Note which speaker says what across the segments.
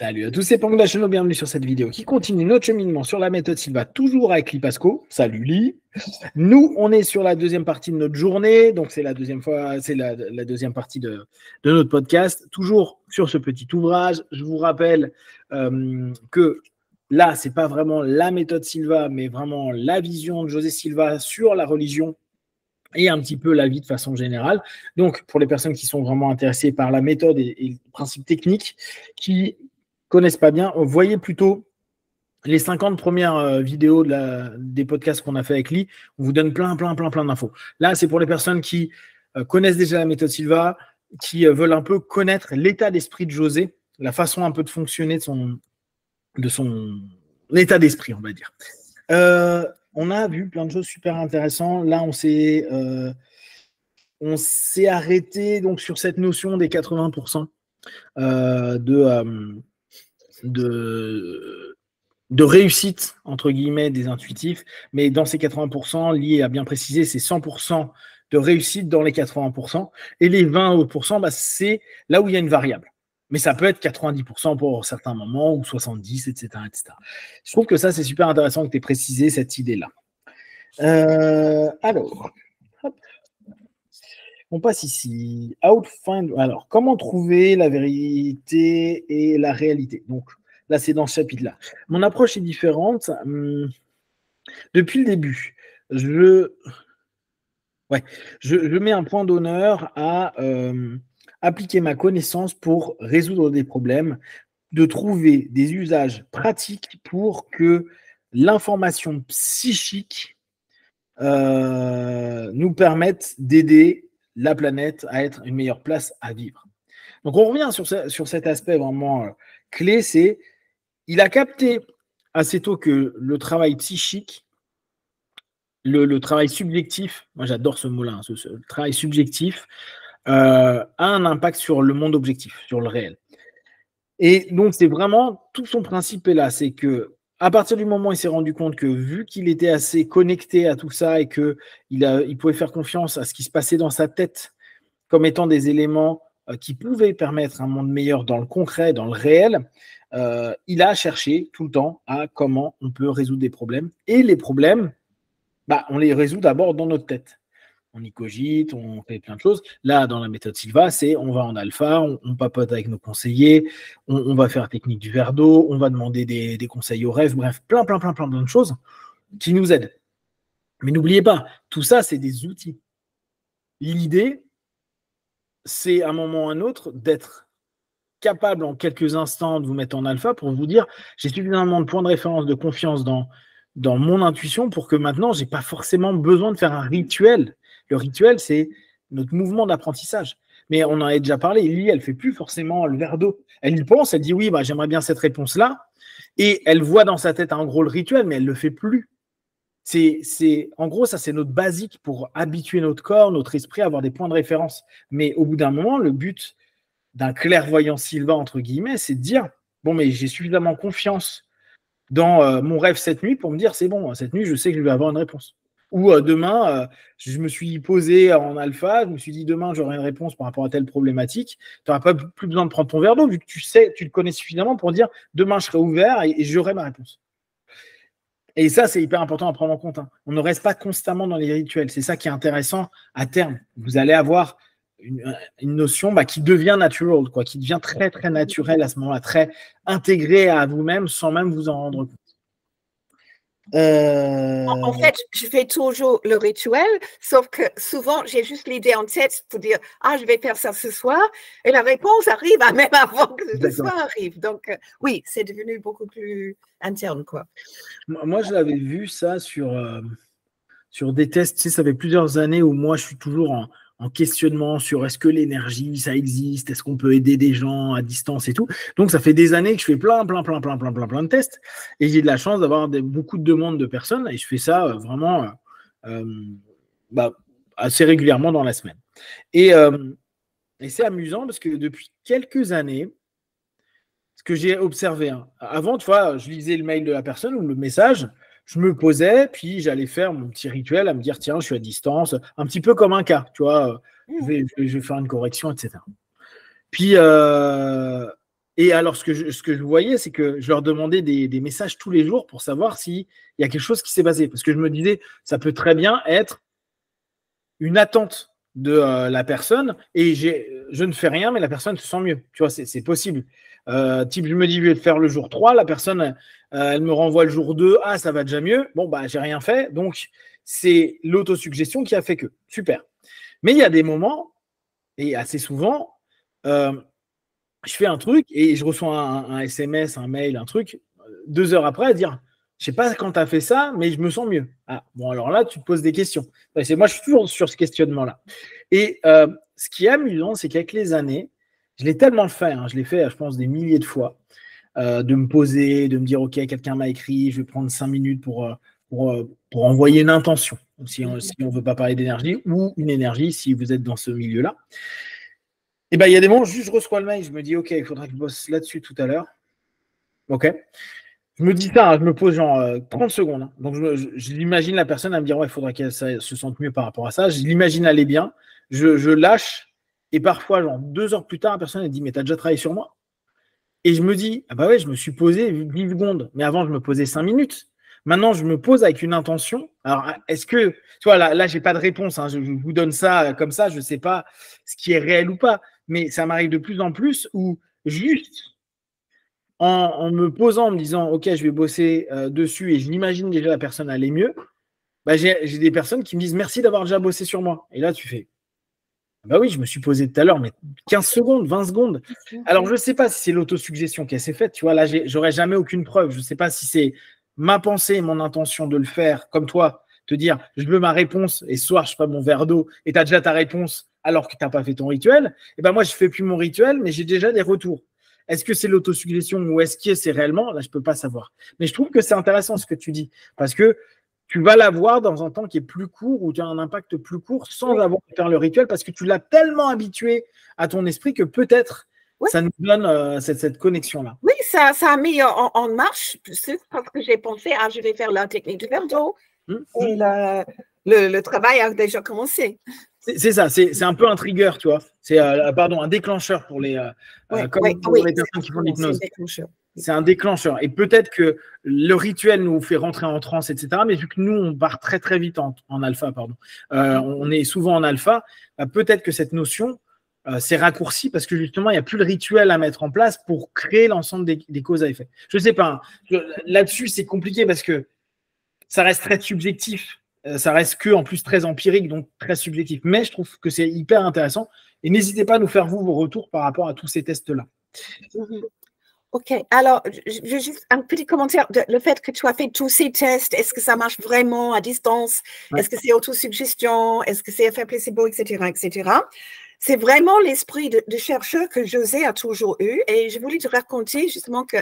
Speaker 1: Salut à tous, c'est Pang de la chaîne, bienvenue sur cette vidéo qui continue notre cheminement sur la méthode Silva, toujours avec Lee Pasco. Salut Lee. Nous, on est sur la deuxième partie de notre journée, donc c'est la deuxième fois, c'est la deuxième partie de notre podcast, toujours sur ce petit ouvrage. Je vous rappelle que là, c'est pas vraiment la méthode Silva, mais vraiment la vision de José Silva sur la religion et un petit peu la vie de façon générale. Donc, pour les personnes qui sont vraiment intéressées par la méthode et le principe technique, qui connaissent pas bien, voyez plutôt les 50 premières vidéos des podcasts qu'on a fait avec Lee. On vous donne plein d'infos. Là, c'est pour les personnes qui connaissent déjà la méthode Silva, qui veulent un peu connaître l'état d'esprit de José, la façon un peu de fonctionner de son état d'esprit, on va dire. On a vu plein de choses super intéressantes. Là, on s'est arrêté donc sur cette notion des 80% de réussite, entre guillemets, des intuitifs. Mais dans ces 80%, Lee a bien précisé, c'est 100% de réussite dans les 80%. Et les 20%, c'est là où il y a une variable. Mais ça peut être 90% pour certains moments, ou 70%, etc. Je trouve que ça, c'est super intéressant que tu aies précisé cette idée-là. Alors, hop. On passe ici. Alors, comment trouver la vérité et la réalité? Donc, là, c'est dans ce chapitre-là. Mon approche est différente. Depuis le début, je mets un point d'honneur à appliquer ma connaissance pour résoudre des problèmes, de trouver des usages pratiques pour que l'information psychique nous permette d'aider la planète à être une meilleure place à vivre. Donc on revient sur cet aspect vraiment clé, c'est il a capté assez tôt que le travail psychique, le travail subjectif, moi j'adore ce mot-là, le travail subjectif, a un impact sur le monde objectif, sur le réel. Et donc c'est vraiment, tout son principe est là, c'est que à partir du moment où il s'est rendu compte que vu qu'il était assez connecté à tout ça et qu'il pouvait faire confiance à ce qui se passait dans sa tête comme étant des éléments qui pouvaient permettre un monde meilleur dans le concret, dans le réel, il a cherché tout le temps à comment on peut résoudre des problèmes. Et les problèmes, on les résout d'abord dans notre tête. On y cogite, on fait plein de choses. Là, dans la méthode Silva, c'est on va en alpha, on papote avec nos conseillers, on va faire technique du verre d'eau, on va demander des conseils au rêve, bref, plein de choses qui nous aident. Mais n'oubliez pas, tout ça, c'est des outils. L'idée, c'est à un moment ou à un autre d'être capable en quelques instants de vous mettre en alpha pour vous dire j'ai suffisamment de points de référence, de confiance dans mon intuition pour que maintenant, je n'ai pas forcément besoin de faire un rituel. Le rituel, c'est notre mouvement d'apprentissage. Mais on en a déjà parlé. Lee, elle ne fait plus forcément le verre d'eau. Elle y pense, elle dit oui, j'aimerais bien cette réponse-là. Et elle voit dans sa tête en gros le rituel, mais elle ne le fait plus. En gros, ça, c'est notre basique pour habituer notre corps, notre esprit à avoir des points de référence. Mais au bout d'un moment, le but d'un clairvoyant Silva, entre guillemets, c'est de dire bon, mais j'ai suffisamment confiance dans mon rêve cette nuit pour me dire c'est bon, cette nuit, je sais que je vais avoir une réponse. Ou demain, je me suis posé en alpha, je me suis dit demain, j'aurai une réponse par rapport à telle problématique. Tu n'auras pas plus besoin de prendre ton verre d'eau vu que tu le connais suffisamment pour dire demain, je serai ouvert et j'aurai ma réponse. Et ça, c'est hyper important à prendre en compte. On ne reste pas constamment dans les rituels. C'est ça qui est intéressant à terme. Vous allez avoir une notion qui devient natural, qui devient très, très naturelle à ce moment-là, très intégrée à vous-même sans même vous en rendre compte.
Speaker 2: En fait, je fais toujours le rituel, sauf que souvent, j'ai juste l'idée en tête pour dire « Ah, je vais faire ça ce soir » et la réponse arrive même avant que le soir arrive. Donc, oui, c'est devenu beaucoup plus interne, quoi.
Speaker 1: Moi, je l'avais vu ça sur des tests. Tu sais, ça fait plusieurs années où moi, je suis toujours en questionnement sur est-ce que l'énergie, ça existe, est-ce qu'on peut aider des gens à distance et tout. Donc, ça fait des années que je fais plein de tests et j'ai de la chance d'avoir beaucoup de demandes de personnes et je fais ça vraiment assez régulièrement dans la semaine. Et c'est amusant parce que depuis quelques années, ce que j'ai observé, avant, tu vois, je lisais le mail de la personne ou le message, je me posais, puis j'allais faire mon petit rituel à me dire, tiens, je suis à distance, un petit peu comme un cas, tu vois, je vais faire une correction, etc. Puis, Et alors, ce que je voyais, c'est que je leur demandais des messages tous les jours pour savoir s'il y a quelque chose qui s'est passé. Parce que je me disais, ça peut très bien être une attente de la personne et je ne fais rien, mais la personne se sent mieux. Tu vois, c'est possible. Type, je me dis, je vais le faire le jour 3, la personne, elle me renvoie le jour 2, ah, ça va déjà mieux. Bon, bah, j'ai rien fait. Donc, c'est l'autosuggestion qui a fait que. Super. Mais il y a des moments, et assez souvent, je fais un truc et je reçois un SMS, un mail, un truc, 2 heures après, à dire, je sais pas quand tu as fait ça, mais je me sens mieux. Ah, bon, alors là, tu te poses des questions. Moi, je suis toujours sur ce questionnement-là. Et ce qui est amusant, c'est qu'avec les années, je l'ai tellement fait, hein, je l'ai fait, je pense, des milliers de fois, de me poser, de me dire, OK, quelqu'un m'a écrit, je vais prendre 5 minutes pour envoyer une intention, si on ne veut pas parler d'énergie, ou une énergie, si vous êtes dans ce milieu-là. Et bien, il y a des moments, juste je reçois le mail, je me dis, OK, il faudra que je bosse là-dessus tout à l'heure. OK. Je me dis ça, hein, je me pose genre 30 secondes. Hein. Donc, je l'imagine la personne à me dire, ouais, il faudra qu'elle se sente mieux par rapport à ça. Je l'imagine aller bien. Je lâche. Et parfois, genre 2 heures plus tard, la personne elle dit, mais tu as déjà travaillé sur moi? Et je me dis, ah bah ouais, je me suis posé 10 secondes. Mais avant, je me posais 5 minutes. Maintenant, je me pose avec une intention. Alors, est-ce que, tu vois, là je n'ai pas de réponse. Hein, je vous donne ça comme ça. Je ne sais pas ce qui est réel ou pas. Mais ça m'arrive de plus en plus où juste en me posant, en me disant, OK, je vais bosser dessus et je l'imagine déjà la personne aller mieux, bah, j'ai des personnes qui me disent merci d'avoir déjà bossé sur moi. Et là, tu fais, bah oui, je me suis posé tout à l'heure, mais 15 secondes, 20 secondes. Alors, je ne sais pas si c'est l'autosuggestion qui s'est faite. Tu vois, là, j'aurais jamais aucune preuve. Je ne sais pas si c'est ma pensée et mon intention de le faire, comme toi, te dire, je veux ma réponse et ce soir, je fais mon verre d'eau et tu as déjà ta réponse alors que tu n'as pas fait ton rituel. Et ben moi, je ne fais plus mon rituel, mais j'ai déjà des retours. Est-ce que c'est l'autosuggestion ou est-ce que c'est réellement? Là, je ne peux pas savoir. Mais je trouve que c'est intéressant ce que tu dis parce que tu vas l'avoir dans un temps qui est plus court ou tu as un impact plus court sans avoir à faire le rituel parce que tu l'as tellement habitué à ton esprit que peut-être ça nous donne cette connexion-là.
Speaker 2: Oui, ça a mis en marche parce que j'ai pensé, je vais faire la technique du verre d'eau et le travail a déjà commencé.
Speaker 1: C'est ça, c'est un peu un trigger, tu vois. C'est un déclencheur pour les, les personnes qui font de l'hypnose. C'est un déclencheur. Et peut-être que le rituel nous fait rentrer en transe, etc. Mais vu que nous, on part très, très vite en alpha, on est souvent en alpha, peut-être que cette notion s'est raccourcie parce que justement, il n'y a plus le rituel à mettre en place pour créer l'ensemble des causes à effet. Je ne sais pas. Hein. Là-dessus, c'est compliqué parce que ça reste très subjectif. Ça reste que, en plus, très empirique, donc très subjectif. Mais je trouve que c'est hyper intéressant. Et n'hésitez pas à nous faire, vos retours par rapport à tous ces tests-là.
Speaker 2: OK. Alors, je juste un petit commentaire. Le fait que tu as fait tous ces tests, est-ce que ça marche vraiment à distance? Ouais. Est-ce que c'est autosuggestion? Est-ce que c'est effet placebo, etc., etc.? C'est vraiment l'esprit de chercheur que José a toujours eu. Et je voulais te raconter justement que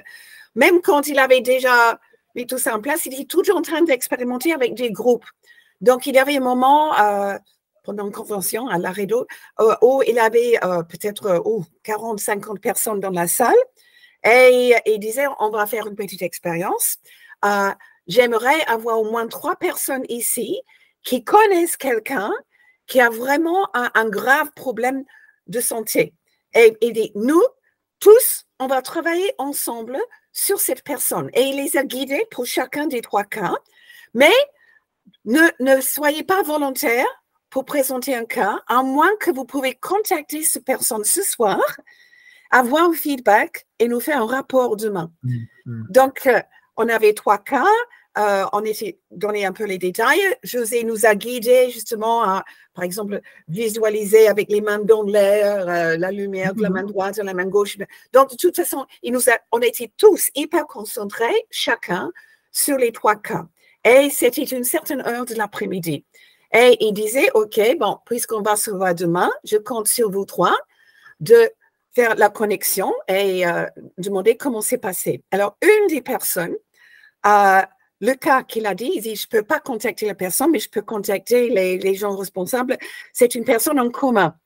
Speaker 2: même quand il avait déjà mis tout ça en place, il était toujours en train d'expérimenter avec des groupes. Donc, il y avait un moment pendant une convention à Laredo où il avait peut-être 40, 50 personnes dans la salle. Et il disait, on va faire une petite expérience. J'aimerais avoir au moins 3 personnes ici qui connaissent quelqu'un qui a vraiment un grave problème de santé. Et il dit, nous, tous, on va travailler ensemble sur cette personne. Et il les a guidés pour chacun des 3 cas. Mais ne soyez pas volontaire pour présenter un cas, à moins que vous pouvez contacter cette personne ce soir, avoir un feedback et nous faire un rapport demain. Donc, on avait 3 cas. On était donné un peu les détails. José nous a guidés justement à, par exemple, visualiser avec les mains dans l'air la lumière de la main droite et la main gauche. Donc, de toute façon, on était tous hyper concentrés, chacun, sur les 3 cas. Et c'était une certaine heure de l'après-midi. Et il disait, OK, bon, puisqu'on va se voir demain, je compte sur vous 3 de faire la connexion et demander comment c'est passé. Alors, une des personnes, le cas qu'il a dit, il dit, je ne peux pas contacter la personne, mais je peux contacter les gens responsables. C'est une personne en coma.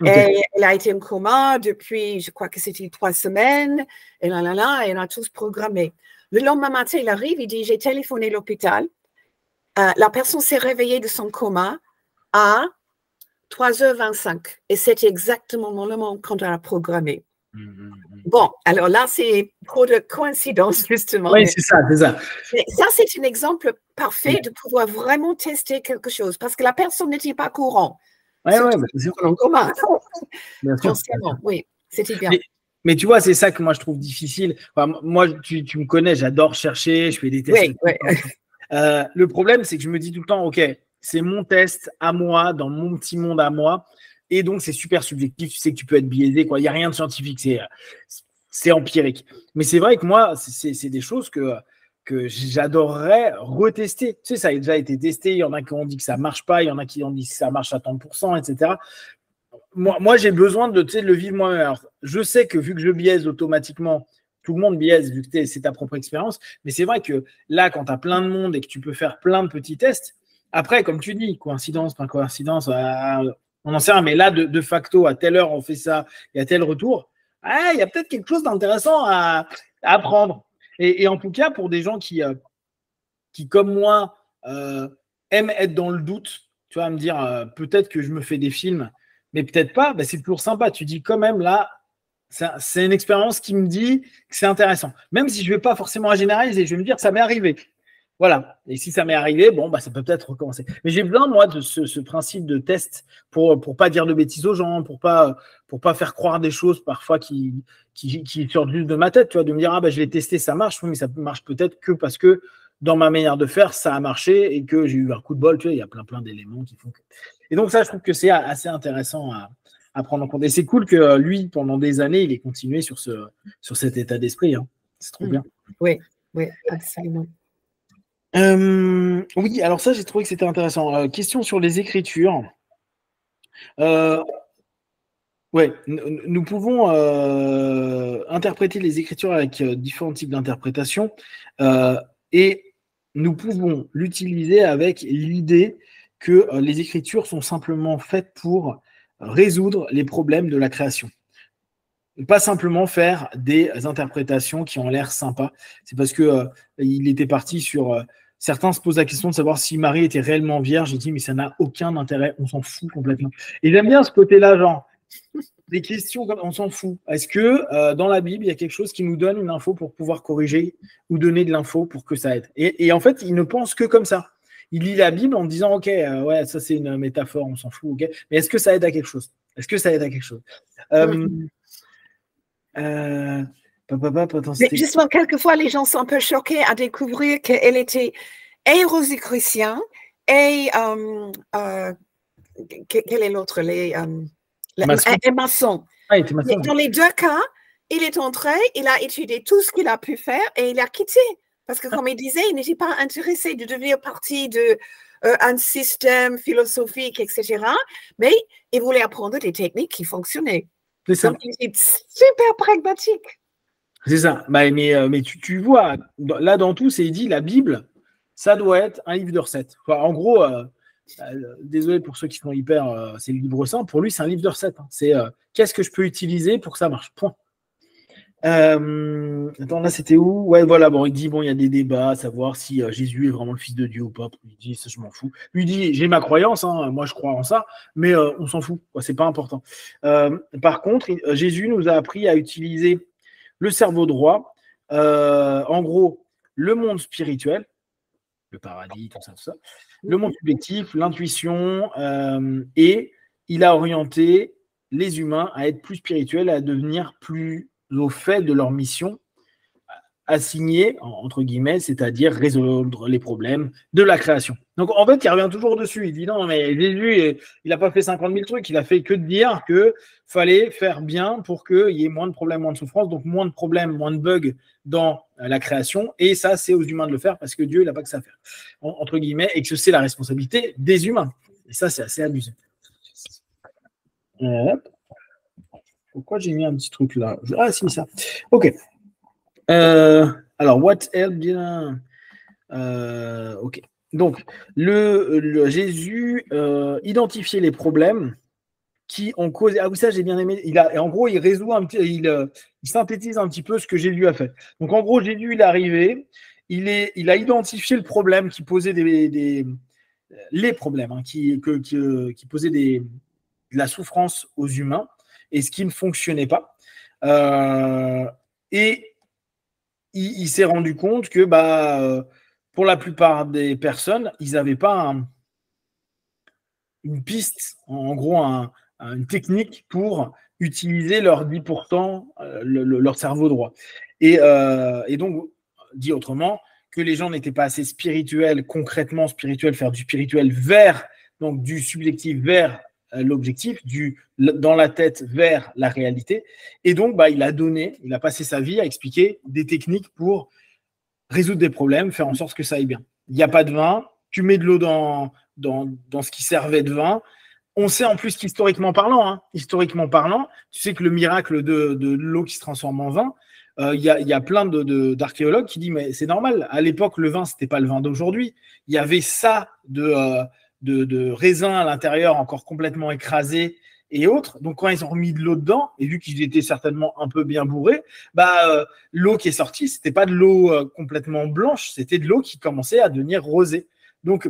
Speaker 2: Okay. Et elle a été en coma depuis, je crois que c'était 3 semaines, et on a tous programmé. Le lendemain matin, il arrive, il dit, j'ai téléphoné à l'hôpital. La personne s'est réveillée de son coma à 3h25. Et c'était exactement le moment qu'on a programmé. Bon, alors là, c'est trop de coïncidence, justement.
Speaker 1: Oui, c'est ça, c'est ça.
Speaker 2: Mais ça, c'est un exemple parfait de pouvoir vraiment tester quelque chose parce que la personne n'était pas courant.
Speaker 1: Oui, bien sûr.
Speaker 2: En commun.
Speaker 1: Bien sûr.
Speaker 2: Oui, c'était bien.
Speaker 1: Mais tu vois, c'est ça que moi je trouve difficile. Enfin, moi, tu me connais, j'adore chercher, je fais des tests.
Speaker 2: Oui.
Speaker 1: Le problème, c'est que je me dis tout le temps, OK, c'est mon test à moi, dans mon petit monde à moi. Et donc, c'est super subjectif. Tu sais que tu peux être biaisé, quoi. Il n'y a rien de scientifique. C'est empirique. Mais c'est vrai que moi, c'est des choses que j'adorerais retester. Tu sais, ça a déjà été testé. Il y en a qui ont dit que ça ne marche pas. Il y en a qui ont dit que ça marche à 30%, etc. Moi, j'ai besoin de le vivre moi-même. Alors, je sais que vu que je biaise automatiquement, tout le monde biaise vu que c'est ta propre expérience. Mais c'est vrai que là, quand tu as plein de monde et que tu peux faire plein de petits tests, après, comme tu dis, coïncidence, pas coïncidence, on en sait rien. Mais là, de facto, à telle heure, on fait ça et à tel retour, il y a peut-être quelque chose d'intéressant à apprendre. Et en tout cas, pour des gens qui comme moi, aiment être dans le doute, tu vois, me dire peut-être que je me fais des films, mais peut-être pas, bah, c'est toujours sympa. Tu dis quand même, là, c'est une expérience qui me dit que c'est intéressant. Même si je ne vais pas forcément généraliser, je vais me dire ça m'est arrivé. Voilà. Et si ça m'est arrivé, bon, bah, ça peut peut-être recommencer. Mais j'ai besoin, moi, de ce principe de test pour pas dire de bêtises aux gens, pour pas faire croire des choses parfois qui sortent juste de ma tête, tu vois, de me dire, je l'ai testé, ça marche, mais ça marche peut-être que parce que dans ma manière de faire, ça a marché et que j'ai eu un coup de bol, tu vois, il y a plein d'éléments qui font que… Et donc ça, je trouve que c'est assez intéressant à prendre en compte. Et c'est cool que lui, pendant des années, il ait continué sur cet état d'esprit. Hein. C'est trop bien.
Speaker 2: Oui, absolument.
Speaker 1: Oui, alors ça, j'ai trouvé que c'était intéressant. Question sur les écritures. Nous pouvons interpréter les écritures avec différents types d'interprétations et nous pouvons l'utiliser avec l'idée que les écritures sont simplement faites pour résoudre les problèmes de la création. Pas simplement faire des interprétations qui ont l'air sympas. C'est parce que il était parti sur… certains se posent la question de savoir si Marie était réellement vierge. J'ai dit, mais ça n'a aucun intérêt. On s'en fout complètement. Et j'aime bien ce côté-là, genre, des questions comme on s'en fout. Est-ce que dans la Bible, il y a quelque chose qui nous donne une info pour pouvoir corriger ou donner de l'info pour que ça aide? Et en fait, il ne pense que comme ça. Il lit la Bible en disant, OK, ouais, ça c'est une métaphore, on s'en fout, OK. Mais est-ce que ça aide à quelque chose? Est-ce que ça aide à quelque chose?
Speaker 2: Mais justement, quelquefois, les gens sont un peu choqués à découvrir qu'elle était et rosicrucien et quel est l'autre? Maçon.
Speaker 1: Ah, il était maçon.
Speaker 2: Dans les deux cas, il est entré, il a étudié tout ce qu'il a pu faire et il a quitté. Parce que, comme il disait, il n'était pas intéressé de devenir partie d'un système philosophique, etc. Mais il voulait apprendre des techniques qui fonctionnaient.
Speaker 1: C'est ça.
Speaker 2: Donc, il est super pragmatique.
Speaker 1: C'est ça. Mais tu vois, là, dans tout, c'est dit, la Bible, ça doit être un livre de recettes. Enfin, en gros, désolé pour ceux qui sont hyper… c'est le livre saint. Pour lui, c'est un livre de recettes. Hein. C'est qu'est-ce que je peux utiliser pour que ça marche. Point. Attends, là, c'était où? Ouais, voilà. Bon, il dit, il y a des débats à savoir si Jésus est vraiment le fils de Dieu ou pas. Il dit, ça, je m'en fous. Lui dit, j'ai ma croyance, hein, moi, je crois en ça, mais on s'en fout. C'est pas important. Par contre, Jésus nous a appris à utiliser le cerveau droit, en gros, le monde spirituel, le paradis, tout ça, le monde subjectif, l'intuition, et il a orienté les humains à être plus spirituels, à devenir plus au fait de leur mission assignée, entre guillemets, c'est-à-dire résoudre les problèmes de la création. Donc, en fait, il revient toujours dessus. Il dit non, mais Jésus, il n'a pas fait 50 000 trucs. Il a fait que de dire qu'il fallait faire bien pour qu'il y ait moins de problèmes, moins de souffrances, donc moins de problèmes, moins de bugs dans la création. Et ça, c'est aux humains de le faire parce que Dieu, il n'a pas que ça à faire, entre guillemets, et que c'est la responsabilité des humains. Et ça, c'est assez abusé. Pourquoi j'ai mis un petit truc là? Ah, si, ça. OK. Alors, what else bien? OK. Donc, le Jésus identifiait les problèmes qui ont causé. Ah oui, ça j'ai bien aimé. En gros, il résout il synthétise un petit peu ce que Jésus a fait. Donc, en gros, Jésus, il est arrivé, il a identifié le problème qui posait les problèmes, hein, qui posaient de la souffrance aux humains et ce qui ne fonctionnait pas. Et il s'est rendu compte que pour la plupart des personnes, ils n'avaient pas une piste, en gros une technique pour utiliser leur 10%, leur cerveau droit. Et donc, dit autrement, que les gens n'étaient pas assez spirituels, concrètement spirituels, faire du spirituel donc du subjectif vers l'objectif, dans la tête vers la réalité. Et donc, il a passé sa vie à expliquer des techniques pour résoudre des problèmes, faire en sorte que ça aille bien. Il n'y a pas de vin, tu mets de l'eau dans ce qui servait de vin. On sait en plus qu'historiquement parlant, tu sais que le miracle de l'eau qui se transforme en vin, il y a plein d'archéologues qui disent mais c'est normal, à l'époque le vin c'était pas le vin d'aujourd'hui, il y avait ça de raisin à l'intérieur encore complètement écrasé et autres, donc quand ils ont remis de l'eau dedans, et vu qu'ils étaient certainement un peu bien bourrés, l'eau qui est sortie, c'était pas de l'eau complètement blanche, c'était de l'eau qui commençait à devenir rosée. Donc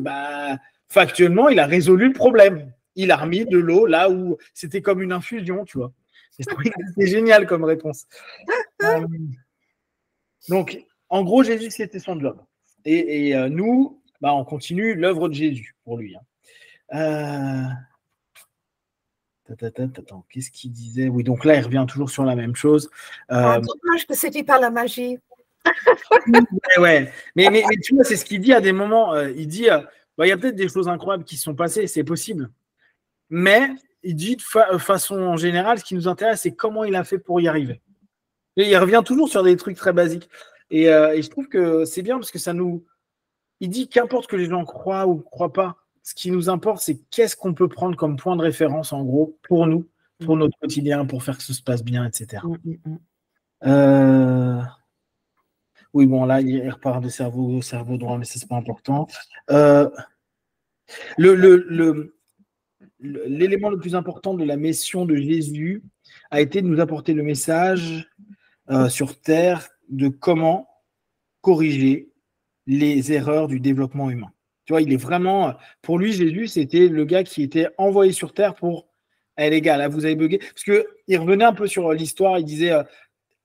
Speaker 1: factuellement, il a résolu le problème. Il a remis de l'eau là où c'était comme une infusion, tu vois. C'est génial comme réponse. Donc, en gros, Jésus, c'était son job. Et nous, on continue l'œuvre de Jésus pour lui. Attends, qu'est-ce qu'il disait? Oui, donc là, il revient toujours sur la même chose.
Speaker 2: Dommage que c'était pas la magie.
Speaker 1: Ouais. Mais tu vois, c'est ce qu'il dit à des moments. Il dit, il y a peut-être des choses incroyables qui se sont passées, c'est possible. Mais il dit de façon générale, ce qui nous intéresse, c'est comment il a fait pour y arriver. Et il revient toujours sur des trucs très basiques. Et je trouve que c'est bien parce que ça nous... Il dit qu'importe que les gens croient ou ne croient pas, ce qui nous importe, c'est qu'est-ce qu'on peut prendre comme point de référence, en gros, pour nous, pour notre quotidien, pour faire que ça se passe bien, etc. Oui, bon, là, il repart de cerveau droit, mais ça, c'est pas important. L'élément le plus important de la mission de Jésus a été de nous apporter le message sur Terre de comment corriger les erreurs du développement humain. Tu vois, il est vraiment, pour lui, Jésus, c'était le gars qui était envoyé sur Terre pour, les gars, là, vous avez bugué. Parce qu'il revenait un peu sur l'histoire, il disait,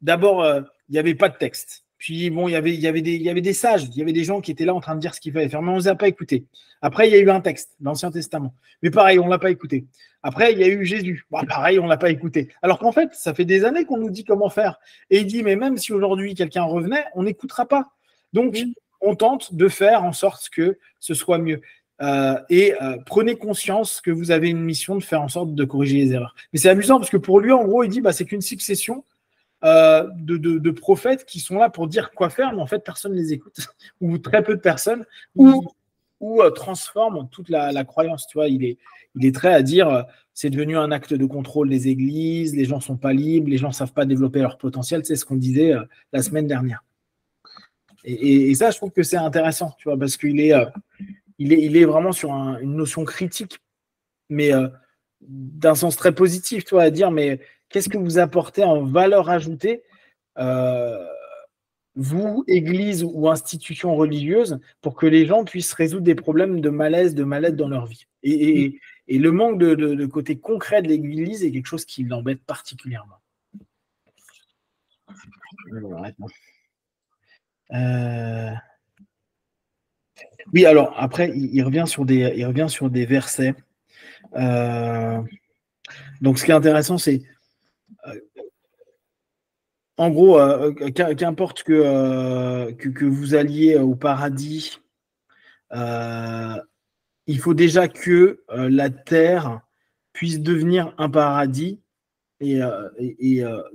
Speaker 1: d'abord, il n'y avait pas de texte. Puis, bon, il y avait des sages, il y avait des gens qui étaient là en train de dire ce qu'il fallait faire, mais on ne les a pas écoutés. Après, il y a eu un texte, l'Ancien Testament. Mais pareil, on ne l'a pas écouté. Après, il y a eu Jésus. Pareil, on ne l'a pas écouté. Alors qu'en fait, ça fait des années qu'on nous dit comment faire. Et il dit, mais même si aujourd'hui quelqu'un revenait, on n'écoutera pas. Donc, on tente de faire en sorte que ce soit mieux. Prenez conscience que vous avez une mission de faire en sorte de corriger les erreurs. Mais c'est amusant parce que pour lui, en gros, il dit, c'est qu'une succession de prophètes qui sont là pour dire quoi faire, mais en fait, personne ne les écoute, ou très peu de personnes, ou transforment toute la croyance. Tu vois, il est très à dire c'est devenu un acte de contrôle des églises, les gens ne sont pas libres, les gens ne savent pas développer leur potentiel. C'est ce qu'on disait la semaine dernière. Et ça, je trouve que c'est intéressant, tu vois, parce qu'il est vraiment sur une notion critique, mais d'un sens très positif, tu vois, à dire, mais qu'est-ce que vous apportez en valeur ajoutée, vous, église ou institution religieuse, pour que les gens puissent résoudre des problèmes de malaise, de mal-être dans leur vie. Et le manque de côté concret de l'église est quelque chose qui l'embête particulièrement. Oui, alors après, il revient sur des versets. Donc, ce qui est intéressant, c'est en gros, qu'importe que vous alliez au paradis, il faut déjà que la terre puisse devenir un paradis. Et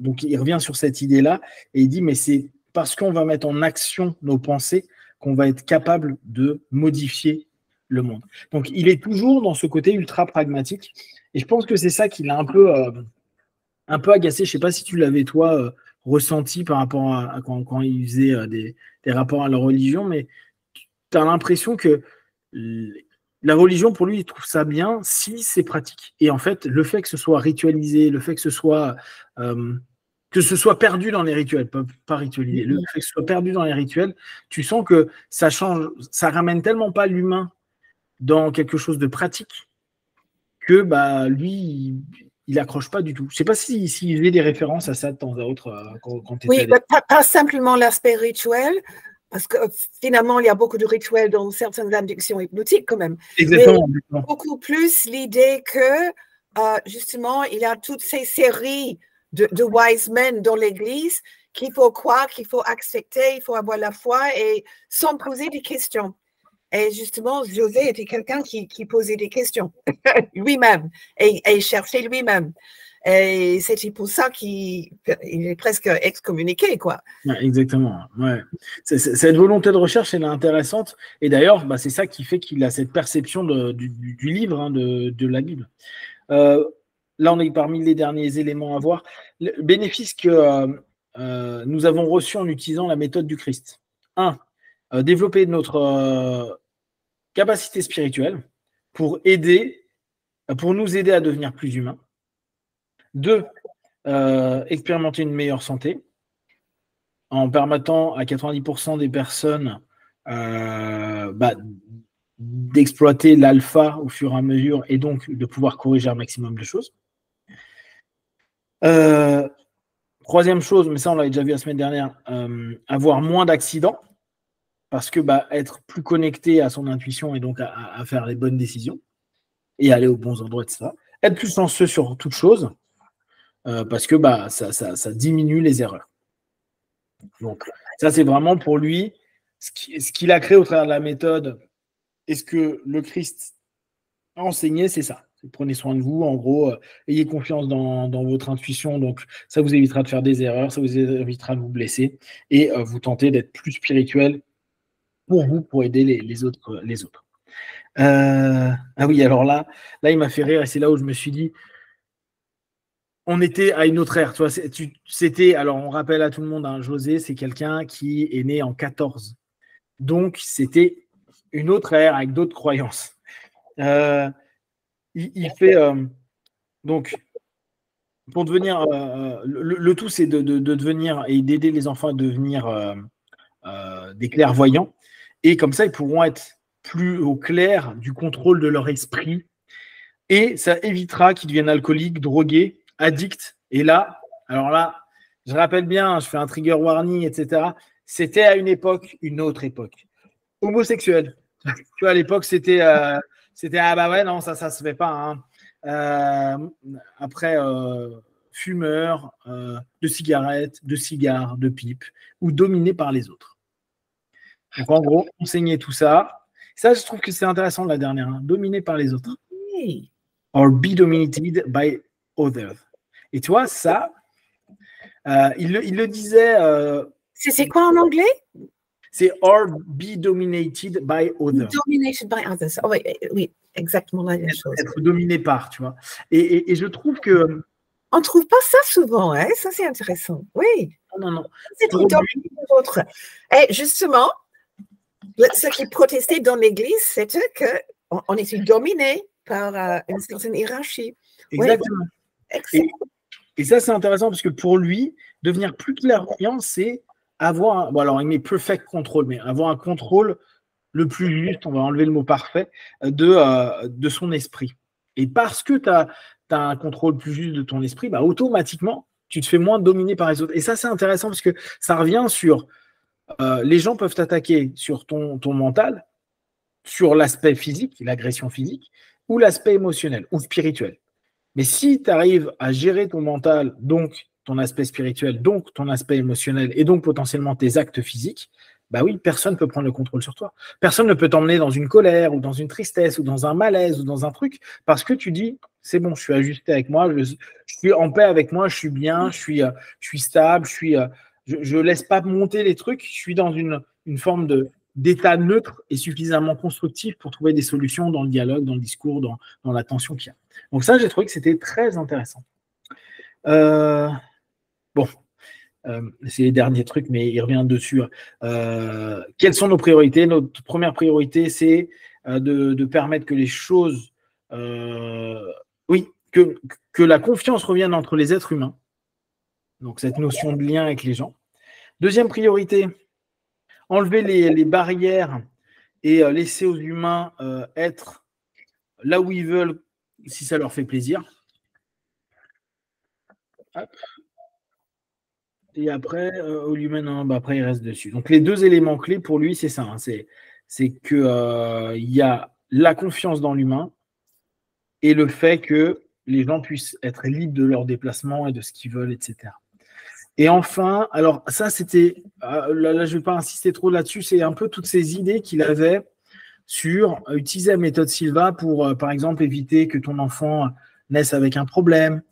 Speaker 1: donc, il revient sur cette idée-là et il dit, mais c'est parce qu'on va mettre en action nos pensées qu'on va être capable de modifier le monde. Donc, il est toujours dans ce côté ultra pragmatique. Et je pense que c'est ça qui l'a un peu agacé. Je ne sais pas si tu l'avais, toi, ressenti par rapport à quand il faisait des rapports à la religion, mais tu as l'impression que la religion, pour lui, il trouve ça bien si c'est pratique. Et en fait, le fait que ce soit ritualisé, le fait que ce soit perdu dans les rituels, pas ritualisé, le fait que ce soit perdu dans les rituels, tu sens que ça change, ça ramène tellement pas l'humain dans quelque chose de pratique que lui, il accroche pas du tout. Je ne sais pas s'il y avait des références à ça de temps à autre quand tu
Speaker 2: étais allé. Pas simplement l'aspect rituel, parce que finalement, il y a beaucoup de rituels dans certaines inductions hypnotiques quand même.
Speaker 1: Exactement.
Speaker 2: Mais beaucoup plus l'idée que, justement, il y a toutes ces séries de wise men dans l'Église qu'il faut croire, qu'il faut accepter, il faut avoir la foi et sans poser des questions. Et justement, José était quelqu'un qui posait des questions lui-même et cherchait lui-même. Et c'était pour ça qu'il est presque excommuniqué, quoi.
Speaker 1: Ouais, exactement. Ouais. Cette volonté de recherche, elle est intéressante. Et d'ailleurs, c'est ça qui fait qu'il a cette perception du livre, hein, de la Bible. Là, on est parmi les derniers éléments à voir. Le bénéfice que nous avons reçu en utilisant la méthode du Christ. 1. Développer notre capacité spirituelle pour nous aider à devenir plus humains. 2. Expérimenter une meilleure santé en permettant à 90% des personnes d'exploiter l'alpha au fur et à mesure et donc de pouvoir corriger un maximum de choses. Troisième chose, mais ça on l'avait déjà vu la semaine dernière, avoir moins d'accidents parce que être plus connecté à son intuition et donc à faire les bonnes décisions et aller aux bons endroits, etc. Être plus chanceux sur toute chose parce que ça diminue les erreurs. Donc ça c'est vraiment pour lui ce qu'il a créé au travers de la méthode et ce que le Christ a enseigné, c'est ça. Prenez soin de vous, en gros, ayez confiance dans votre intuition, donc ça vous évitera de faire des erreurs, ça vous évitera de vous blesser, et vous tentez d'être plus spirituel pour vous, pour aider les autres. Ah oui, alors là, il m'a fait rire, et c'est là où je me suis dit, on était à une autre ère, tu vois, c'était, alors on rappelle à tout le monde, hein, José, c'est quelqu'un qui est né en 14, donc c'était une autre ère avec d'autres croyances. Il fait donc pour devenir le tout c'est de devenir et d'aider les enfants à devenir des clairvoyants et comme ça ils pourront être plus au clair du contrôle de leur esprit et ça évitera qu'ils deviennent alcooliques, drogués, addicts et là, alors là je rappelle bien, je fais un trigger warning, etc. C'était à une époque, une autre époque. Homosexuel. Tu vois, à l'époque, c'était ah bah ouais, non, ça se fait pas. Hein. Après, fumeur, de cigarettes, de cigares, de pipes, ou dominé par les autres. Donc en gros, enseigner tout ça. Ça, je trouve que c'est intéressant la dernière. Hein. Dominé par les autres.
Speaker 2: Oui.
Speaker 1: Or be dominated by others. Et tu vois, ça, il le disait.
Speaker 2: C'est quoi en anglais?
Speaker 1: C'est or be dominated by others.
Speaker 2: Dominated by others. Oh, oui, exactement la même chose.
Speaker 1: Être dominé par, tu vois. Et je trouve que.
Speaker 2: On ne trouve pas ça souvent, hein? Ça c'est intéressant. Oui.
Speaker 1: Non.
Speaker 2: C'est dominé par d'autres. Et justement, ce qui protestait dans l'Église, c'était qu'on était dominé par une certaine hiérarchie.
Speaker 1: Exactement.
Speaker 2: Oui.
Speaker 1: Et ça, c'est intéressant parce que pour lui, devenir plus clairvoyant, c'est avoir, bon alors il met perfect control, mais avoir un contrôle le plus juste, on va enlever le mot parfait, de son esprit. Et parce que tu as un contrôle plus juste de ton esprit, automatiquement, tu te fais moins dominer par les autres. Et ça, c'est intéressant parce que ça revient sur les gens peuvent t'attaquer sur ton mental, sur l'aspect physique, l'agression physique, ou l'aspect émotionnel ou spirituel. Mais si tu arrives à gérer ton mental, donc ton aspect spirituel, donc ton aspect émotionnel, et donc potentiellement tes actes physiques, oui, personne ne peut prendre le contrôle sur toi. Personne ne peut t'emmener dans une colère, ou dans une tristesse, ou dans un malaise, ou dans un truc, parce que tu dis, c'est bon, je suis ajusté avec moi, je suis en paix avec moi, je suis bien, je suis stable, je laisse pas monter les trucs, je suis dans une forme d'état neutre et suffisamment constructif pour trouver des solutions dans le dialogue, dans le discours, dans la tension qu'il y a. Donc ça, j'ai trouvé que c'était très intéressant. Bon, c'est les derniers trucs, mais il revient dessus. Quelles sont nos priorités? Notre première priorité, c'est de permettre que les choses... que la confiance revienne entre les êtres humains. Donc cette notion de lien avec les gens. Deuxième priorité, enlever les barrières et laisser aux humains être là où ils veulent, si ça leur fait plaisir. Hop. Et après, au humain, non, bah après, il reste dessus. Donc, les deux éléments clés pour lui, c'est ça. Hein, c'est que il y a la confiance dans l'humain et le fait que les gens puissent être libres de leurs déplacements et de ce qu'ils veulent, etc. Et enfin, alors ça, c'était, là, je ne vais pas insister trop là-dessus, c'est un peu toutes ces idées qu'il avait sur utiliser la méthode Silva pour, par exemple, éviter que ton enfant naisse avec un problème,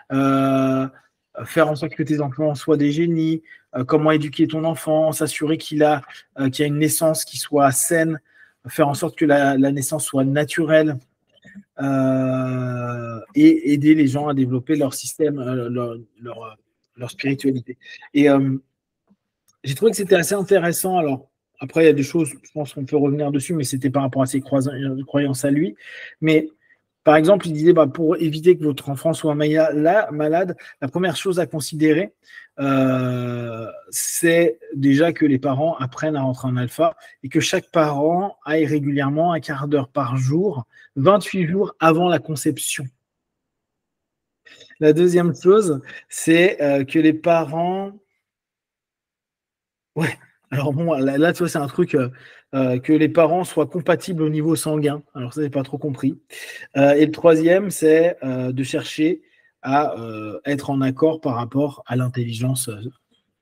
Speaker 1: faire en sorte que tes enfants soient des génies, comment éduquer ton enfant, s'assurer qu'il a une naissance qui soit saine, faire en sorte que la naissance soit naturelle, et aider les gens à développer leur système, leur spiritualité. Et j'ai trouvé que c'était assez intéressant. Alors, après, il y a des choses, je pense qu'on peut revenir dessus, mais c'était par rapport à ses croyances à lui. Mais par exemple, il disait, pour éviter que votre enfant soit malade, la première chose à considérer, c'est déjà que les parents apprennent à rentrer en alpha et que chaque parent aille régulièrement un quart d'heure par jour, 28 jours avant la conception. La deuxième chose, c'est que les parents... Ouais, alors bon, là tu vois, c'est un truc que les parents soient compatibles au niveau sanguin. Alors ça, j'ai pas trop compris. Et le troisième, c'est de chercher à être en accord par rapport à l'intelligence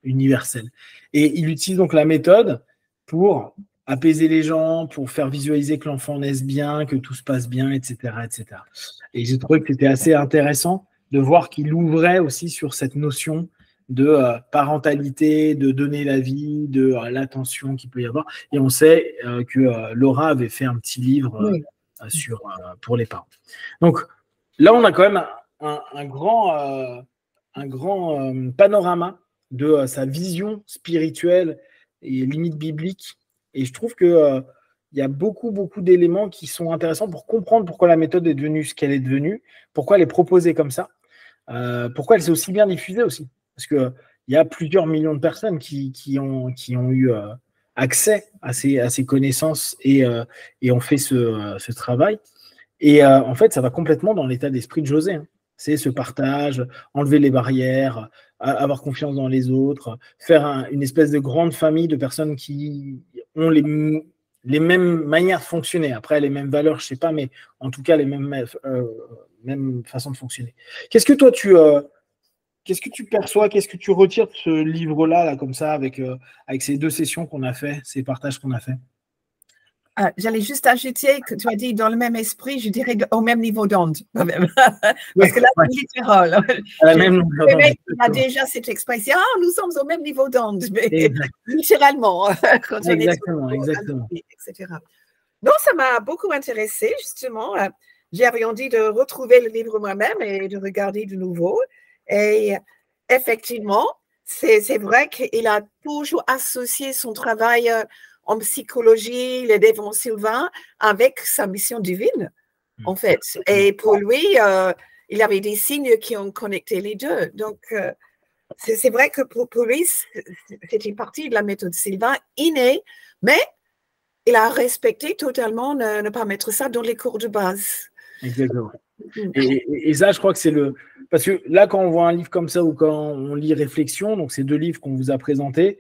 Speaker 1: universelle. Et il utilise donc la méthode pour apaiser les gens, pour faire visualiser que l'enfant naisse bien, que tout se passe bien, etc., etc. Et j'ai trouvé que c'était assez intéressant de voir qu'il ouvrait aussi sur cette notion de parentalité, de donner la vie, de l'attention qu'il peut y avoir. Et on sait que Laura avait fait un petit livre pour les parents. Donc là, on a quand même un grand panorama de sa vision spirituelle et limite biblique. Et je trouve que il y a beaucoup d'éléments qui sont intéressants pour comprendre pourquoi la méthode est devenue ce qu'elle est devenue, pourquoi elle est proposée comme ça, pourquoi elle s'est aussi bien diffusée aussi. Parce qu'il y a plusieurs millions de personnes qui ont eu accès à ces connaissances et ont fait ce travail. Et en fait, ça va complètement dans l'état d'esprit de José. Hein. C'est ce partage, enlever les barrières, avoir confiance dans les autres, faire une espèce de grande famille de personnes qui ont les mêmes manières de fonctionner. Après, les mêmes valeurs, je ne sais pas, mais en tout cas, les mêmes façons de fonctionner. Qu'est-ce que toi, qu'est-ce que tu perçois, qu'est-ce que tu retires de ce livre-là, là, comme ça, avec ces deux sessions qu'on a fait, ces partages qu'on a fait?
Speaker 2: J'allais juste ajouter que tu as dit dans le même esprit, je dirais au même niveau d'onde. Parce que là, c'est littéral. Il a déjà cette expression, nous sommes au même niveau d'onde, mais littéralement.
Speaker 1: Exactement.
Speaker 2: Etc. Donc, ça m'a beaucoup intéressée, justement. J'ai envie de retrouver le livre moi-même et de regarder de nouveau. Et effectivement, c'est vrai qu'il a toujours associé son travail en psychologie, le développement sylvain, avec sa mission divine, en fait. Et pour lui, il avait des signes qui ont connecté les deux. Donc, c'est vrai que pour lui, c'était partie de la méthode sylvain innée, mais il a respecté totalement ne pas mettre ça dans les cours de base.
Speaker 1: Exactement. Et ça, je crois que c'est parce que là, quand on voit un livre comme ça ou quand on lit Réflexion, donc ces deux livres qu'on vous a présentés,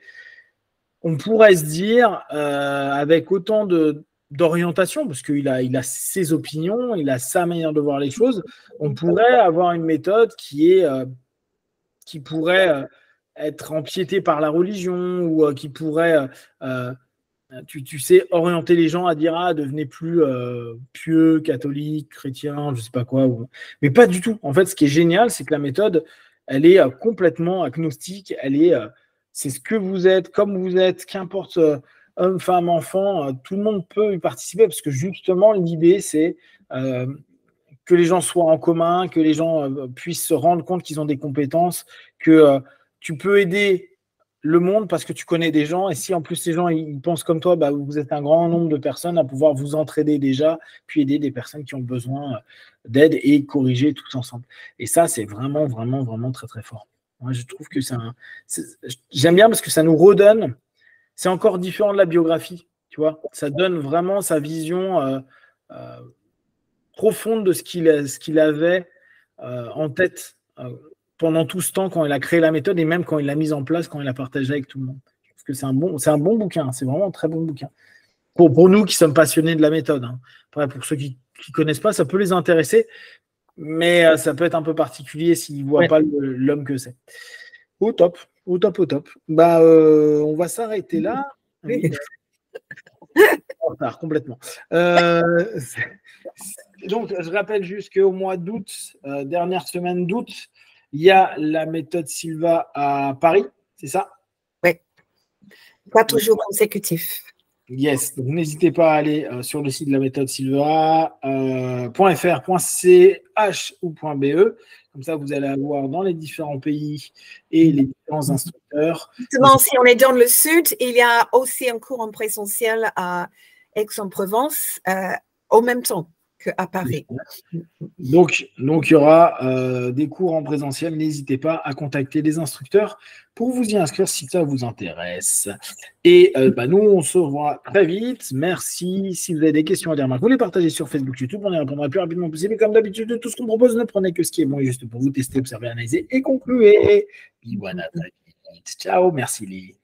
Speaker 1: on pourrait se dire, avec autant d'orientation, parce qu'il a ses opinions, il a sa manière de voir les choses, on pourrait avoir une méthode qui pourrait être empiétée par la religion ou qui pourrait, tu sais, orienter les gens à dire devenez plus pieux, catholique, chrétien, je sais pas quoi. Mais pas du tout. En fait, ce qui est génial, c'est que la méthode, elle est complètement agnostique, c'est ce que vous êtes, comme vous êtes, qu'importe homme, femme, enfant, tout le monde peut y participer parce que justement, l'idée, c'est que les gens soient en commun, que les gens puissent se rendre compte qu'ils ont des compétences, que tu peux aider le monde parce que tu connais des gens et si en plus ces gens ils pensent comme toi, vous êtes un grand nombre de personnes à pouvoir vous entraider déjà, puis aider des personnes qui ont besoin d'aide et corriger tous ensemble. Et ça, c'est vraiment très très fort. Moi, je trouve que j'aime bien parce que ça nous redonne, c'est encore différent de la biographie, tu vois, ça donne vraiment sa vision profonde de ce qu'il avait en tête pendant tout ce temps quand il a créé la méthode et même quand il l'a mise en place, quand il l'a partagé avec tout le monde. Parce que c'est un bon bouquin, c'est vraiment un très bon bouquin. Pour nous qui sommes passionnés de la méthode. Hein. Après, pour ceux qui ne connaissent pas, ça peut les intéresser, mais ça peut être un peu particulier s'ils ne voient pas l'homme que c'est. Au top. Bah, on va s'arrêter là. Oui. En retard, complètement. Donc, je rappelle juste qu'au mois d'août, dernière semaine d'août, il y a la méthode Silva à Paris, c'est ça?
Speaker 2: Oui. 4 jours consécutifs.
Speaker 1: Yes, donc n'hésitez pas à aller sur le site de la méthode Silva, .fr.ch ou .be. Comme ça, vous allez avoir dans les différents pays et les différents instructeurs.
Speaker 2: Justement, si on est dans le sud, il y a aussi un cours en présentiel à Aix-en-Provence au même temps qu'à Paris.
Speaker 1: Donc, il y aura des cours en présentiel. N'hésitez pas à contacter les instructeurs pour vous y inscrire si ça vous intéresse. Et nous, on se revoit très vite. Merci. Si vous avez des questions à dire, vous les partagez sur Facebook, YouTube. On y répondra le plus rapidement possible. Et comme d'habitude, tout ce qu'on propose, ne prenez que ce qui est bon et juste pour vous tester, observer, analyser et conclure. Et voilà, très vite. Ciao. Merci, Lily.